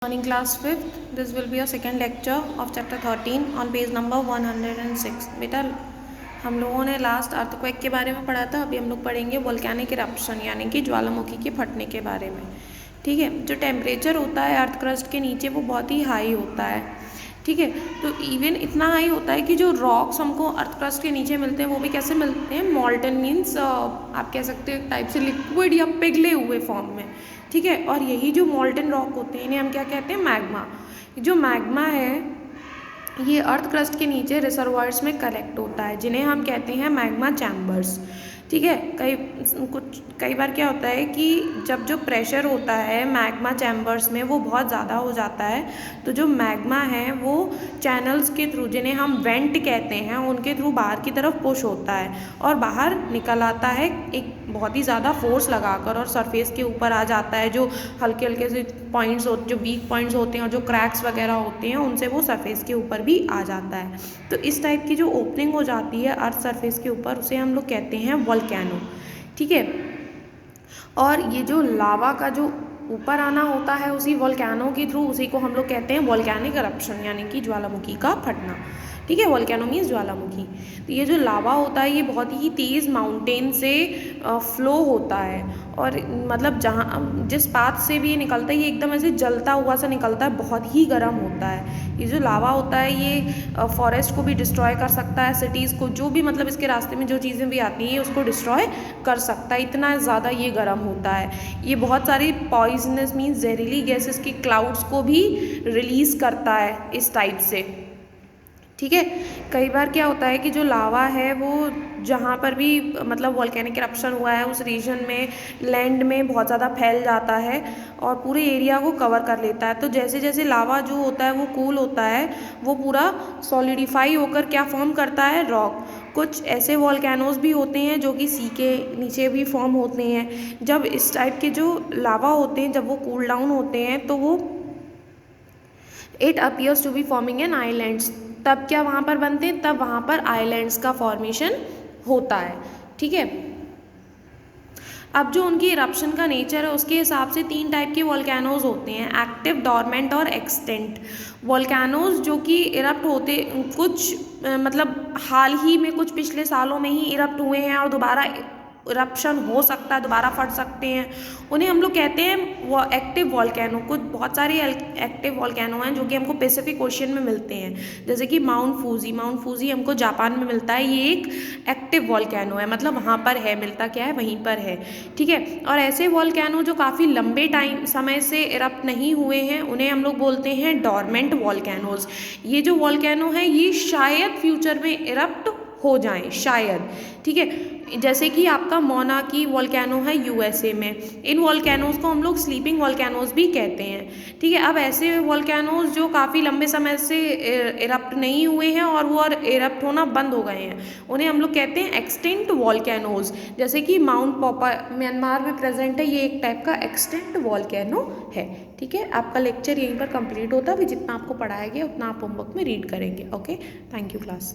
Morning class 5th. This will be a second lecture of chapter 13 on page number 106. बेटा हम लोगों ने last earthquake के बारे में पढ़ा था, अभी हम लोग पढ़ेंगे वोल्केनिक इरप्शन यानी कि ज्वालामुखी के फटने के बारे में। ठीक है, जो टेम्परेचर होता है अर्थ क्रस्ट के नीचे वो बहुत ही हाई होता है। ठीक है, तो इवन इतना हाई होता है कि जो रॉक्स हमको अर्थ क्रस्ट के नीचे मिलते हैं वो भी कैसे मिलते हैं, मॉल्टन मीन्स आप कह सकते हो एक टाइप से लिक्विड या पिघले हुए फॉर्म में। ठीक है, और यही जो मॉल्टन रॉक होते हैं इन्हें हम क्या कहते हैं, मैग्मा। जो मैग्मा है ये अर्थ क्रस्ट के नीचे रिजर्वॉयर्स में कलेक्ट होता है जिन्हें हम कहते हैं मैग्मा चैम्बर्स। ठीक है, कई बार क्या होता है कि जब जो प्रेशर होता है मैग्मा चैम्बर्स में वो बहुत ज़्यादा हो जाता है, तो जो मैग्मा है वो चैनल्स के थ्रू, जिन्हें हम वेंट कहते हैं, उनके थ्रू बाहर की तरफ पुश होता है और बाहर निकल आता है एक बहुत ही ज़्यादा फोर्स लगाकर और सरफेस के ऊपर आ जाता है। जो हल्के हल्के से पॉइंट्स होते, जो वीक पॉइंट्स होते हैं और जो क्रैक्स वगैरह होते हैं उनसे वो सरफेस के ऊपर भी आ जाता है। तो इस टाइप की जो ओपनिंग हो जाती है अर्थ सरफेस के ऊपर उसे हम लोग कहते हैं वोल्केनो। ठीक है, और ये जो लावा का जो ऊपर आना होता है उसी वोल्केनो के थ्रू, उसी को हम लोग कहते हैं वोल्केनिक इरप्शन यानी कि ज्वालामुखी का फटना। ठीक है, वोल्केनो मीन्स ज्वालामुखी। तो ये जो लावा होता है ये बहुत ही तेज़ माउंटेन से फ्लो होता है और मतलब जहाँ जिस पाथ से भी ये निकलता है ये एकदम ऐसे जलता हुआ सा निकलता है, बहुत ही गर्म होता है। ये जो लावा होता है ये फॉरेस्ट को भी डिस्ट्रॉय कर सकता है, सिटीज़ को, जो भी मतलब इसके रास्ते में जो चीज़ें भी आती हैं उसको डिस्ट्रॉय कर सकता है, इतना ज़्यादा ये गर्म होता है। ये बहुत सारी पॉइजनस मीन्स जहरीली गैसेस की क्लाउड्स को भी रिलीज़ करता है इस टाइप से। ठीक है, कई बार क्या होता है कि जो लावा है वो जहाँ पर भी मतलब वोल्केनिक इरप्शन हुआ है उस रीजन में लैंड में बहुत ज़्यादा फैल जाता है और पूरे एरिया को कवर कर लेता है। तो जैसे जैसे लावा जो होता है वो कूल होता है वो पूरा सॉलिडिफाई होकर क्या फॉर्म करता है, रॉक। कुछ ऐसे वोल्केनोज भी होते हैं जो कि सी के नीचे भी फॉर्म होते हैं। जब इस टाइप के जो लावा होते हैं जब वो कूल डाउन होते हैं तो वो it appears to be forming an islands, तब क्या वहाँ पर बनते हैं, तब वहाँ पर आइलैंड्स का फॉर्मेशन होता है। ठीक है, अब जो उनकी इरप्शन का नेचर है उसके हिसाब से 3 टाइप के वोल्केनोज होते हैं, एक्टिव, डॉर्मेंट और एक्सटेंट। वोल्केनोज जो कि इरप्ट होते कुछ मतलब हाल ही में कुछ पिछले सालों में ही इरप्ट हुए हैं और दोबारा इरप्शन हो सकता है, दोबारा फट सकते हैं, उन्हें हम लोग कहते हैं वो एक्टिव वोल्केनो। कुछ बहुत सारे एक्टिव वोल्केनो हैं जो कि हमको पैसिफिक ओशियन में मिलते हैं, जैसे कि माउंट फूजी हमको जापान में मिलता है, ये एक एक्टिव वोल्केनो है, मतलब वहाँ पर है, मिलता क्या है, वहीं पर है। ठीक है, और ऐसे वोल्केनो जो काफ़ी लंबे समय से इरप्ट नहीं हुए हैं उन्हें हम लोग बोलते हैं डॉर्मेंट वोल्केनोज। ये जो वोल्केनो है ये शायद फ्यूचर में इरप्ट हो जाएं, शायद। ठीक है, जैसे कि आपका मोना की वोल्केनो है यूएसए में, इन वोल्केनोज को हम लोग स्लीपिंग वोल्केनोज भी कहते हैं। ठीक है, अब ऐसे वोल्केनोज जो काफ़ी लंबे समय से इरप्ट नहीं हुए हैं और वो इरप्ट होना बंद हो गए हैं उन्हें हम लोग कहते हैं एक्सटिंक्ट वोल्केनोज, जैसे कि माउंट पोपा म्यांमार में प्रेजेंट है, ये एक टाइप का एक्सटिंक्ट वोल्केनो है। ठीक है, आपका लेक्चर यहीं पर कंप्लीट होता है, जितना आपको पढ़ाया गया उतना आप होमवर्क में रीड करेंगे। Okay, thank you class.